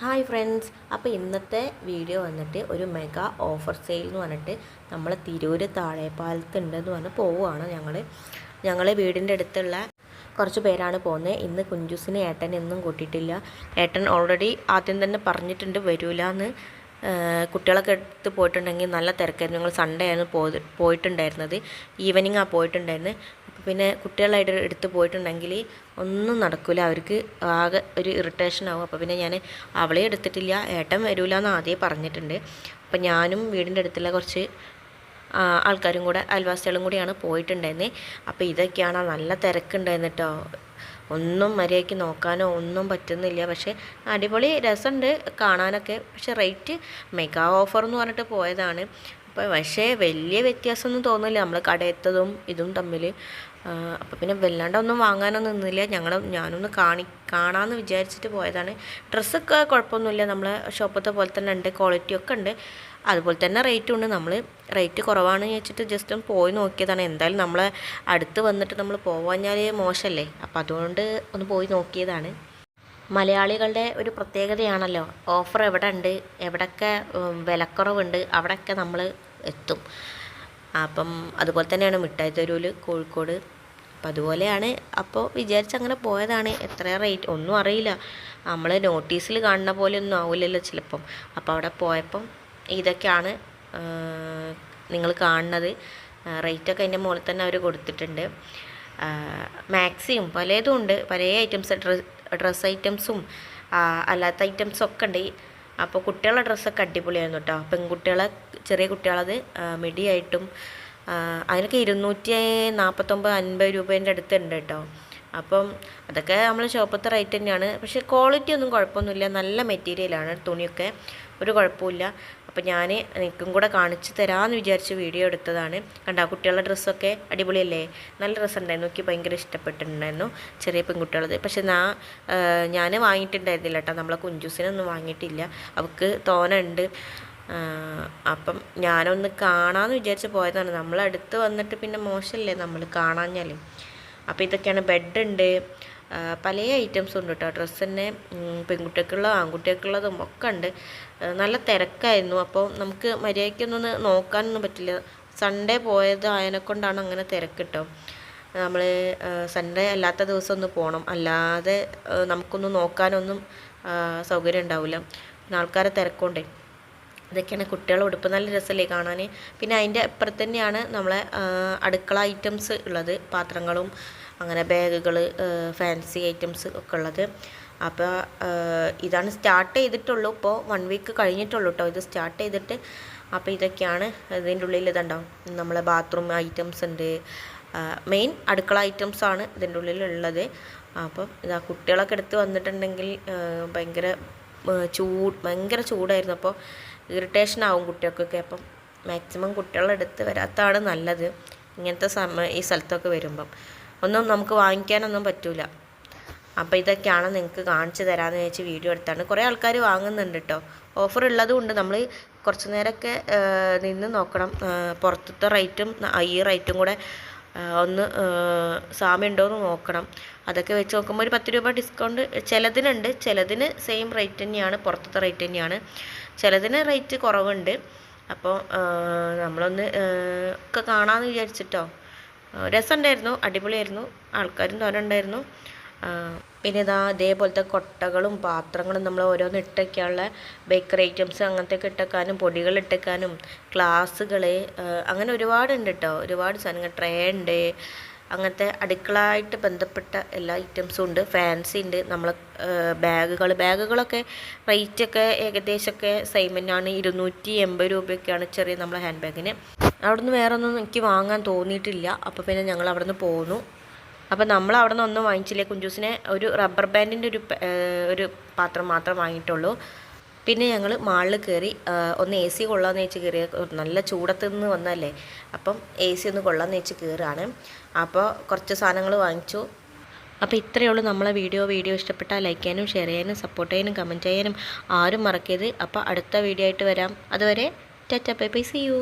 Hi friends, അപ്പോൾ ഇന്നത്തെ video വന്നിട്ട് ഒരു മെഗാ ഓഫർ സെയിൽ എന്ന് പറഞ്ഞിട്ട് നമ്മൾ തിരൂർ താഴെപ്പാലത്തുണ്ടെന്ന് പറഞ്ഞ് പോവുകയാണ്. ഞങ്ങൾ വീടിൻ്റെ അടുത്തുള്ള കുറച്ച് പേരാണ് പോകുന്നത്. ഇന്ന് കുഞ്ചൂസിന് ഏട്ടൻ എന്നും കൂട്ടിയിട്ടില്ല. ഏട്ടൻ ഓൾറെഡി ആദ്യം തന്നെ പറഞ്ഞിട്ടുണ്ട് വരൂല എന്ന്. കുട്ടികളൊക്കെ എടുത്ത് പോയിട്ടുണ്ടെങ്കിൽ നല്ല തിരക്കായിരുന്നു. ഞങ്ങൾ സൺഡേ ആണ് പോയിട്ടുണ്ടായിരുന്നത്, ഈവനിങ്ങാണ് പോയിട്ടുണ്ടായിരുന്നത്. അപ്പോൾ പിന്നെ കുട്ടികളായിട്ട് എടുത്ത് പോയിട്ടുണ്ടെങ്കിൽ ഒന്നും നടക്കില്ല, അവർക്ക് ആകെ ഒരു ഇറിറ്റേഷൻ ആവും. അപ്പോൾ പിന്നെ ഞാൻ അവളെ എടുത്തിട്ടില്ല, ഏട്ടൻ വരൂല എന്ന് ആദ്യമേ പറഞ്ഞിട്ടുണ്ട്. അപ്പോൾ ഞാനും വീടിൻ്റെ അടുത്തുള്ള കുറച്ച് ആൾക്കാരും കൂടെ അയൽവാസികളും കൂടിയാണ് പോയിട്ടുണ്ടായിരുന്നത്. അപ്പോൾ ഇതൊക്കെയാണ്, നല്ല തിരക്കുണ്ടായിരുന്നു കേട്ടോ. ഒന്നും മര്യാദയ്ക്ക് നോക്കാനോ ഒന്നും പറ്റുന്നില്ല. പക്ഷേ അടിപൊളി രസമുണ്ട് കാണാനൊക്കെ. പക്ഷേ റേറ്റ് മെഗാ ഓഫർ എന്ന് പറഞ്ഞിട്ട് പോയതാണ്. പക്ഷേ വലിയ വ്യത്യാസമൊന്നും തോന്നില്ല നമ്മൾ കടയത്തതും ഇതും തമ്മിൽ. അപ്പോൾ പിന്നെ വല്ലാണ്ടൊന്നും വാങ്ങാനൊന്നും നിന്നില്ല. ഞാനൊന്ന് കാണാമെന്ന് വിചാരിച്ചിട്ട് പോയതാണ്. ഡ്രസ്സൊക്കെ കുഴപ്പമൊന്നുമില്ല, നമ്മളെ ഷോപ്പത്തെ പോലെ തന്നെ ഉണ്ട്, ക്വാളിറ്റിയൊക്കെ ഉണ്ട്. അതുപോലെ തന്നെ റേറ്റും ഉണ്ട്. നമ്മൾ റേറ്റ് കുറവാണെന്ന് വെച്ചിട്ട് ജസ്റ്റ് ഒന്ന് പോയി നോക്കിയതാണ്. എന്തായാലും നമ്മളെ അടുത്ത് വന്നിട്ട് നമ്മൾ പോവാഞ്ഞാൽ മോശമല്ലേ, അപ്പോൾ അതുകൊണ്ട് ഒന്ന് പോയി നോക്കിയതാണ്. മലയാളികളുടെ ഒരു പ്രത്യേകതയാണല്ലോ, ഓഫർ എവിടെ ഉണ്ട്, എവിടെയൊക്കെ വിലക്കുറവുണ്ട് അവിടെയൊക്കെ നമ്മൾ എത്തും. അപ്പം അതുപോലെ തന്നെയാണ് മിഠായി തെരുവിൽ കോഴിക്കോട്. അപ്പം അതുപോലെയാണ്. അപ്പോൾ വിചാരിച്ചങ്ങനെ പോയതാണ്. എത്ര റേറ്റ് ഒന്നും അറിയില്ല, നമ്മൾ നോട്ടീസിൽ കാണുന്ന പോലെ ഒന്നും ആവില്ലല്ലോ ചിലപ്പം. അപ്പോൾ അവിടെ പോയപ്പം ഇതൊക്കെയാണ് നിങ്ങൾ കാണുന്നത്. റേറ്റൊക്കെ അതിൻ്റെ മുകളിൽ തന്നെ അവർ കൊടുത്തിട്ടുണ്ട്. മാക്സിയും പലതും ഉണ്ട്, പല ഐറ്റംസ്, ഡ്രസ്സ് ഐറ്റംസും അല്ലാത്ത ഐറ്റംസൊക്കെ ഉണ്ട്. അപ്പോൾ കുട്ടികളുടെ ഡ്രസ്സൊക്കെ അടിപൊളിയായിരുന്നു കേട്ടോ. പെൺകുട്ടികളെ ചെറിയ കുട്ടികളത് മിഡിയായിട്ടും അതിനൊക്കെ 249-50 രൂപേൻ്റെ അടുത്തുണ്ട് കേട്ടോ. അപ്പം അതൊക്കെ നമ്മൾ ഷോപ്പത്തെ റേറ്റ് തന്നെയാണ്. പക്ഷേ ക്വാളിറ്റി ഒന്നും കുഴപ്പമൊന്നുമില്ല, നല്ല മെറ്റീരിയലാണ്, തുണിയൊക്കെ ഒരു കുഴപ്പമില്ല. അപ്പോൾ ഞാൻ എനിക്കും കൂടെ കാണിച്ചു തരാമെന്ന് വിചാരിച്ച് വീഡിയോ എടുത്തതാണ്. കണ്ടോ കുട്ടികളുടെ ഡ്രസ്സൊക്കെ അടിപൊളിയല്ലേ, നല്ല ഡ്രസ്സുണ്ടായിരുന്നു, എനിക്ക് ഭയങ്കര ഇഷ്ടപ്പെട്ടിട്ടുണ്ടായിരുന്നു ചെറിയ പെൺകുട്ടികളത്. പക്ഷെ ഞാൻ വാങ്ങിയിട്ടുണ്ടായിരുന്നില്ല കേട്ടോ, നമ്മളെ കുഞ്ചൂസിനൊന്നും വാങ്ങിയിട്ടില്ല, അവൾക്ക് തോനുണ്ട്. അപ്പം ഞാനൊന്ന് കാണാമെന്ന് വിചാരിച്ച് പോയതാണ്. നമ്മളടുത്ത് വന്നിട്ട് പിന്നെ മോശമല്ലേ നമ്മൾ കാണാഞ്ഞാൽ. അപ്പോൾ ഇതൊക്കെയാണ്, ബെഡുണ്ട്, പല ഐറ്റംസും ഉണ്ട് കേട്ടോ. ഡ്രസ്സ് തന്നെ പെൺകുട്ടികൾക്കുള്ളതും ആൺകുട്ടികൾക്കുള്ളതും ഒക്കെ ഉണ്ട്. നല്ല തിരക്കായിരുന്നു. അപ്പോൾ നമുക്ക് മര്യാദയ്ക്കൊന്നും നോക്കാനൊന്നും പറ്റില്ല. സൺഡേ പോയത് അതിനെക്കൊണ്ടാണ് അങ്ങനെ തിരക്ക് കേട്ടോ. നമ്മൾ സൺഡേ അല്ലാത്ത ദിവസം ഒന്ന് പോകണം, അല്ലാതെ നമുക്കൊന്നും നോക്കാനൊന്നും സൗകര്യം ഉണ്ടാവില്ല, പിന്നെ ആൾക്കാരെ തിരക്കൊണ്ടേ. ഇതൊക്കെയാണ് കുട്ടികളുടെ ഉടുപ്പ്, നല്ല രസമല്ലേ കാണാൻ. പിന്നെ അതിൻ്റെ അപ്പുറത്ത് തന്നെയാണ് നമ്മളെ അടുക്കള ഐറ്റംസ് ഉള്ളത്, പാത്രങ്ങളും അങ്ങനെ ബാഗുകൾ, ഫാൻസി ഐറ്റംസ് ഒക്കെ ഉള്ളത്. അപ്പോൾ ഇതാണ് സ്റ്റാർട്ട് ചെയ്തിട്ടുള്ളൂ, ഇപ്പോൾ 1 വീക്ക് കഴിഞ്ഞിട്ടുള്ളൂ കേട്ടോ ഇത് സ്റ്റാർട്ട് ചെയ്തിട്ട്. അപ്പോൾ ഇതൊക്കെയാണ് ഇതിൻ്റെ ഉള്ളിൽ. ഇതുണ്ടാവും നമ്മളെ ബാത്റൂം ഐറ്റംസ് ഉണ്ട്, മെയിൻ അടുക്കള ഐറ്റംസാണ് ഇതിൻ്റെ ഉള്ളിലുള്ളത്. അപ്പം ഇതാ കുട്ടികളൊക്കെ എടുത്ത് വന്നിട്ടുണ്ടെങ്കിൽ ഭയങ്കര ചൂടായിരുന്നു. അപ്പോൾ ഇറിറ്റേഷൻ ആവും കുട്ടികൾക്കൊക്കെ. അപ്പം മാക്സിമം കുട്ടികളുടെ അടുത്ത് വരാത്തതാണ് നല്ലത് ഇങ്ങനത്തെ ഈ സ്ഥലത്തൊക്കെ വരുമ്പം. ഒന്നും നമുക്ക് വാങ്ങിക്കാനൊന്നും പറ്റില്ല. അപ്പോൾ ഇതൊക്കെയാണ് നിങ്ങൾക്ക് കാണിച്ചു തരാമെന്ന് വെച്ച് വീഡിയോ എടുത്താണ്. കുറേ ആൾക്കാർ വാങ്ങുന്നുണ്ട് കേട്ടോ, ഓഫർ ഉള്ളതും ഉണ്ട്. നമ്മൾ കുറച്ച് നേരമൊക്കെ നിന്ന് നോക്കണം, പുറത്തത്തെ റേറ്റും ഈ റേറ്റും കൂടെ ഒന്ന് സാമ്യമുണ്ടോയെന്ന് നോക്കണം. അതൊക്കെ വെച്ച് നോക്കുമ്പോൾ ഒരു 10 രൂപ ഡിസ്കൗണ്ട് ചിലതിനുണ്ട്, ചിലതിന് സെയിം റേറ്റ് തന്നെയാണ്, പുറത്തത്തെ റേറ്റ് തന്നെയാണ്, ചിലതിന് റേറ്റ് കുറവുണ്ട്. അപ്പോൾ നമ്മളൊന്ന് ഒക്കെ കാണാമെന്ന് വിചാരിച്ചിട്ടോ. രസമുണ്ടായിരുന്നു, അടിപൊളിയായിരുന്നു, ആൾക്കാരും തോന്നുന്നുണ്ടായിരുന്നു. പിന്നെ അതേപോലത്തെ കൊട്ടകളും പാത്രങ്ങളും നമ്മൾ ഓരോന്ന് ഇട്ടൊക്കെയുള്ള ബേക്കറി ഐറ്റംസ് അങ്ങനത്തെയൊക്കെ ഇട്ടേക്കാനും, പൊടികൾ ഇട്ടേക്കാനും, ഗ്ലാസ്സുകൾ, അങ്ങനെ ഒരുപാടുണ്ട് കേട്ടോ. ഒരുപാട് സാധനങ്ങൾ, ട്രേ ഉണ്ട്, അങ്ങനത്തെ അടുക്കളയായിട്ട് ബന്ധപ്പെട്ട എല്ലാ ഐറ്റംസും ഉണ്ട്. ഫാൻസി ഉണ്ട്, നമ്മൾ ബാഗുകളൊക്കെ റേറ്റൊക്കെ ഏകദേശമൊക്കെ സെയിം തന്നെയാണ്. 280 രൂപയൊക്കെയാണ് ചെറിയ നമ്മളെ ഹാൻഡ് ബാഗിന്. അവിടുന്ന് വേറെ ഒന്നും എനിക്ക് വാങ്ങാൻ തോന്നിയിട്ടില്ല. അപ്പോൾ പിന്നെ ഞങ്ങൾ അവിടെ നിന്ന് പോന്നു. അപ്പോൾ നമ്മൾ അവിടെ നിന്ന് ഒന്നും വാങ്ങിച്ചില്ല. കുഞ്ചൂസിനെ ഒരു റബ്ബർ ബാൻഡിൻ്റെ ഒരു പാത്രം മാത്രം വാങ്ങിയിട്ടുള്ളൂ. പിന്നെ ഞങ്ങൾ മാളിൽ കയറി ഒന്ന് AC കൊള്ളാമെന്ന് വെച്ച് കയറിയ, നല്ല ചൂടത്ത് നിന്ന് വന്നല്ലേ, അപ്പം AC ഒന്ന് കൊള്ളാമെന്ന് വെച്ച് കയറുകയാണ്. അപ്പോൾ കുറച്ച് സാധനങ്ങൾ വാങ്ങിച്ചു. അപ്പോൾ ഇത്രയേ ഉള്ളൂ നമ്മളെ വീഡിയോ ഇഷ്ടപ്പെട്ടാൽ ലൈക്ക് ചെയ്യാനും ഷെയർ ചെയ്യാനും സപ്പോർട്ട് ചെയ്യാനും കമൻറ്റ് ചെയ്യാനും ആരും മറക്കരുത്. അപ്പോൾ അടുത്ത വീഡിയോ ആയിട്ട് വരാം. അതുവരെ tata bye bye, see U.